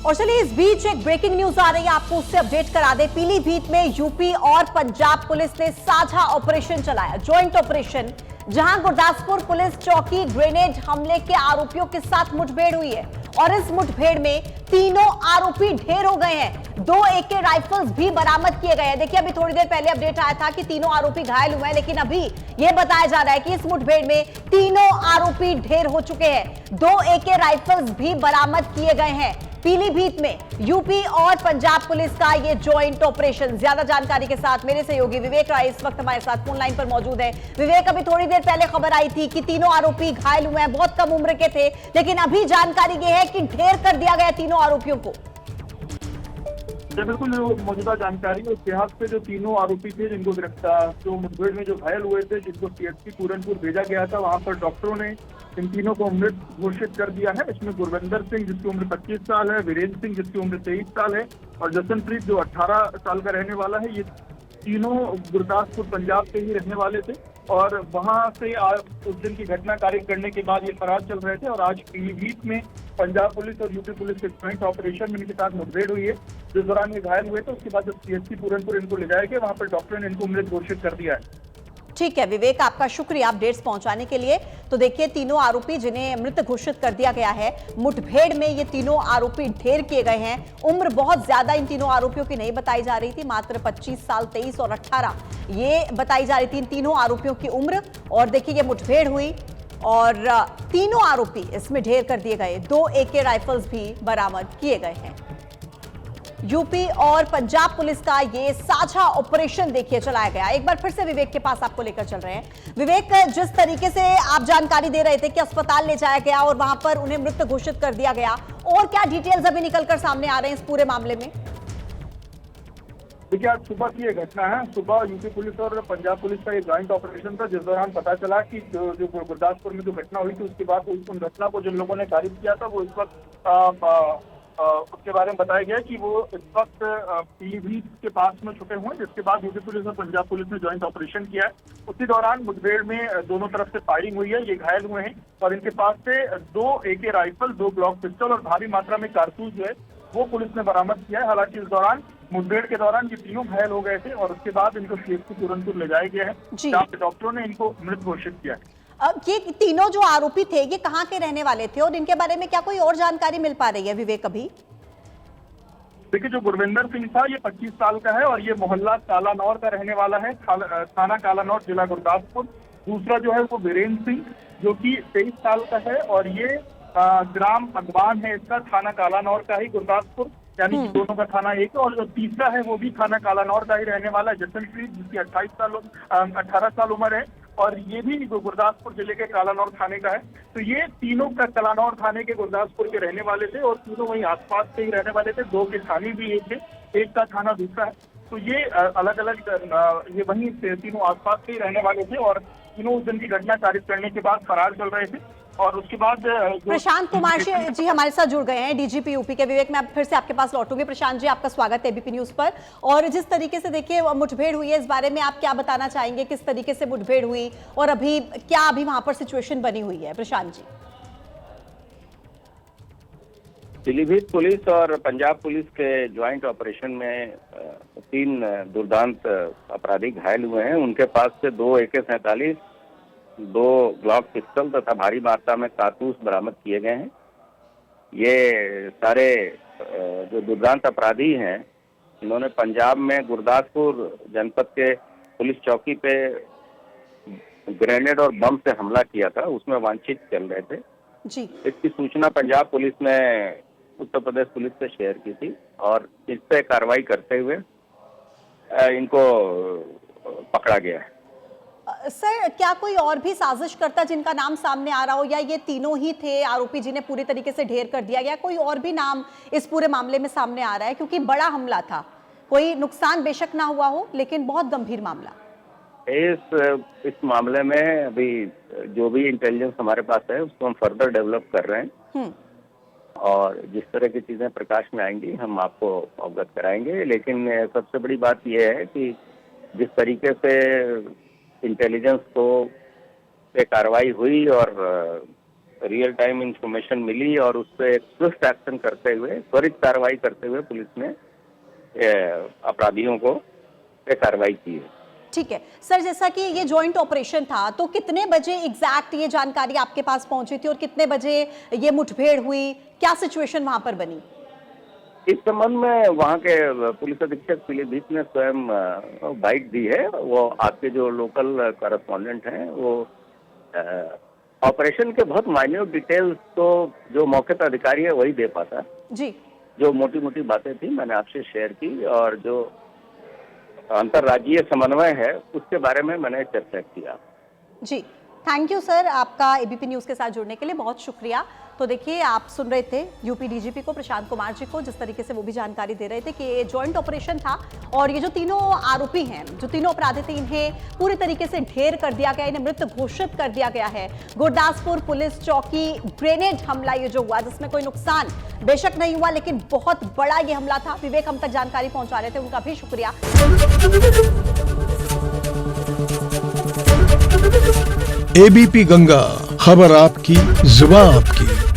और चलिए इस बीच एक ब्रेकिंग न्यूज आ रही है, आपको उससे अपडेट करा दे। पीलीभीत में यूपी और पंजाब पुलिस ने साझा ऑपरेशन चलाया, ज्वाइंट ऑपरेशन, जहां गुरदासपुर पुलिस चौकी ग्रेनेड हमले के आरोपियों के साथ मुठभेड़ हुई है और इस मुठभेड़ में तीनों आरोपी ढेर हो गए हैं। 2 AK राइफल्स भी बरामद किए गए हैं। देखिए अभी थोड़ी देर पहले अपडेट आया था कि तीनों आरोपी घायल हुए हैं, लेकिन अभी यह बताया जा रहा है कि इस मुठभेड़ में तीनों आरोपी ढेर हो चुके हैं। 2 AK राइफल्स भी बरामद किए गए हैं। पीलीभीत में यूपी और पंजाब पुलिस का यह ज्वाइंट ऑपरेशन। ज्यादा जानकारी के साथ मेरे सहयोगी विवेक राय इस वक्त हमारे साथ फोन लाइन पर मौजूद है। विवेक, अभी थोड़ी देर पहले खबर आई थी कि तीनों आरोपी घायल हुए हैं, बहुत कम उम्र के थे, लेकिन अभी जानकारी यह है कि ढेर कर दिया गया तीनों आरोपियों को। बिल्कुल, मौजूदा जानकारी और इतिहास पे जो तीनों आरोपी थे जिनको गिरफ्तार, जो मुठभेड़ में जो घायल हुए थे, जिनको CHP पूरनपुर भेजा गया था, वहां पर डॉक्टरों ने इन तीनों को मृत घोषित कर दिया है। इसमें गुरविंदर सिंह जिसकी उम्र 25 साल है, वीरेंद्र सिंह जिसकी उम्र 23 साल है और जसनप्रीत जो 18 साल का रहने वाला है। ये तीनों गुरदासपुर पंजाब के ही रहने वाले थे और वहां से उस दिन की घटना कार्य करने के बाद ये फरार चल रहे थे और आज पीलीभीत में पंजाब पुलिस और यूपी पुलिस के ज्वाइंट ऑपरेशन में इनके साथ मुठभेड़ हुई है, जिस दौरान ये घायल हुए थे। उसके बाद जब CHP पूरनपुर इनको ले जाया गया, वहां पर डॉक्टरों ने इनको मृत घोषित कर दिया है। ठीक है विवेक, आपका शुक्रिया अपडेट्स पहुंचाने के लिए। तो देखिए तीनों आरोपी जिन्हें मृत घोषित कर दिया गया है, मुठभेड़ में ये तीनों आरोपी ढेर किए गए हैं। उम्र बहुत ज्यादा इन तीनों आरोपियों की नहीं बताई जा रही थी, मात्र 25 साल, 23 और 18 ये बताई जा रही थी इन तीनों आरोपियों की उम्र। और देखिए ये मुठभेड़ हुई और तीनों आरोपी इसमें ढेर कर दिए गए। 2 AK राइफल्स भी बरामद किए गए हैं। यूपी और पंजाब पुलिस का ये साझा ऑपरेशन देखिए चलाया गया। एक बार फिर से विवेक के पास आपको लेकर चल रहे हैं। विवेक, जिस तरीके से आप जानकारी दे रहे थे कि अस्पताल ले जाया गया और वहां पर उन्हें मृत घोषित कर दिया गया, और क्या डिटेल्स अभी निकलकर सामने आ रहे हैं इस पूरे मामले में? देखिए, आज सुबह की ये घटना है। सुबह यूपी पुलिस और पंजाब पुलिस का ये ज्वाइंट ऑपरेशन था, जिस दौरान पता चला कि जो गुरदासपुर में जो घटना हुई थी, उसके बाद उन घटना को जिन लोगों ने खारिज किया था, वो इस वक्त उसके बारे में बताया गया कि वो इस वक्त पीलीभीत के पास में छुपे हुए हैं, जिसके बाद यूपी पुलिस और पंजाब पुलिस ने ज्वाइंट ऑपरेशन किया है। उसी दौरान मुठभेड़ में दोनों तरफ से फायरिंग हुई है, ये घायल हुए हैं और इनके पास से 2 AK राइफल, 2 ग्लॉक पिस्टल और भारी मात्रा में कारतूस जो है वो पुलिस ने बरामद किया है। हालांकि इस दौरान मुठभेड़ के दौरान ये तीनों घायल हो गए थे और उसके बाद इनको CHP पूरनपुर ले जाया गया है, जहाँ पे डॉक्टरों ने इनको मृत घोषित किया है। ये तीनों जो आरोपी थे ये कहां के रहने वाले थे और इनके बारे में क्या कोई और जानकारी मिल पा रही है विवेक अभी? देखिए, जो गुरविंदर सिंह था ये 25 साल का है और ये मोहल्ला कालानौर का रहने वाला है, थाना कालानौर, जिला गुरदासपुर। दूसरा जो है वो वीरेंद्र सिंह जो कि 23 साल का है और ये ग्राम अगवान है इसका, थाना कालानौर का ही, गुरदासपुर, यानी कि दोनों का थाना एक है। और जो तीसरा है वो भी थाना कालानौर का ही रहने वाला है, जसनप्रीत, जिसकी 18 साल उम्र है और ये भी गुरदासपुर जिले के कालानौर थाने का है। तो ये तीनों का कालानौर थाने के गुरदासपुर के रहने वाले थे और तीनों वहीं आसपास के ही रहने वाले थे। 2 के थाने भी एक थे, एक का थाना दूसरा है। तो ये अलग अलग ये वहीं तीनों आसपास के ही रहने वाले थे और तीनों उस दिन की घटना कारित करने के बाद फरार चल रहे थे। और उसके बाद प्रशांत कुमार जी हमारे साथ जुड़ गए हैं, DGP यूपी के। विवेक, मैं फिर से आपके पास लौटूंगी। प्रशांत जी, आपका स्वागत है ABP न्यूज पर। और जिस तरीके से देखिए मुठभेड़ हुई है, इस बारे में आप क्या बताना चाहेंगे? किस तरीके से मुठभेड़ हुई और अभी वहां पर सिचुएशन बनी हुई है? प्रशांत जी। पीलीभीत पुलिस और पंजाब पुलिस के ज्वाइंट ऑपरेशन में 3 दुर्दांत अपराधी घायल हुए हैं। उनके पास से 2 AK-47, 2 ग्लॉक पिस्टल तथा भारी मात्रा में कारतूस बरामद किए गए हैं। ये सारे जो दुर्दांत अपराधी हैं, इन्होंने पंजाब में गुरदासपुर जनपद के पुलिस चौकी पे ग्रेनेड और बम से हमला किया था, उसमें वांछित चल रहे थे जी। इसकी सूचना पंजाब पुलिस ने उत्तर प्रदेश पुलिस से शेयर की थी और इस पे कार्रवाई करते हुए इनको पकड़ा गया है। सर, क्या कोई और भी साजिश करता जिनका नाम सामने आ रहा हो, या ये तीनों ही थे आरोपी जिन्हें पूरी तरीके से ढेर कर दिया गया? कोई और भी नाम इस पूरे मामले में सामने आ रहा है? क्योंकि बड़ा हमला था, कोई नुकसान बेशक ना हुआ हो, लेकिन बहुत गंभीर मामला। इस मामले में अभी जो भी इंटेलिजेंस हमारे पास है उसको हम फर्दर डेवलप कर रहे हैं और जिस तरह की चीजें प्रकाश में आएंगी हम आपको अवगत कराएंगे। लेकिन सबसे बड़ी बात यह है कि जिस तरीके से इंटेलिजेंस को पे कार्रवाई हुई और रियल टाइम इंफॉर्मेशन मिली और उस पर स्विफ्ट एक्शन करते हुए, त्वरित कार्रवाई करते हुए पुलिस ने अपराधियों को पे कार्रवाई की है। ठीक है सर, जैसा कि ये जॉइंट ऑपरेशन था तो कितने बजे एग्जैक्ट ये जानकारी आपके पास पहुंची थी और कितने बजे ये मुठभेड़ हुई, क्या सिचुएशन वहां पर बनी? इस संबंध में वहाँ के पुलिस अधीक्षक पीलीभीत ने स्वयं बाइट दी है। वो आपके जो लोकल कॉरेस्पॉन्डेंट हैं वो ऑपरेशन के बहुत माइन्यूट डिटेल्स तो जो मौके पर अधिकारी है वही दे पाता जी। जो मोटी मोटी बातें थी मैंने आपसे शेयर की, और जो अंतर्राज्यीय समन्वय है उसके बारे में मैंने चर्चा किया। जी, थैंक यू सर, आपका एबीपी न्यूज के साथ जुड़ने के लिए बहुत शुक्रिया। तो देखिए, आप सुन रहे थे यूपी डीजीपी को, प्रशांत कुमार जी को, जिस तरीके से वो भी जानकारी दे रहे थे कि ये जॉइंट ऑपरेशन था और ये जो तीनों आरोपी हैं, जो तीनों अपराधी थे, इन्हें पूरी तरीके से ढेर कर दिया गया, इन्हें मृत घोषित कर दिया गया है। गुरदासपुर पुलिस चौकी ग्रेनेड हमला ये जो हुआ, जिसमें कोई नुकसान बेशक नहीं हुआ, लेकिन बहुत बड़ा ये हमला था। विवेक हम तक जानकारी पहुंचा रहे थे, उनका भी शुक्रिया। एबीपी गंगा, खबर आपकी, जुबान आपकी।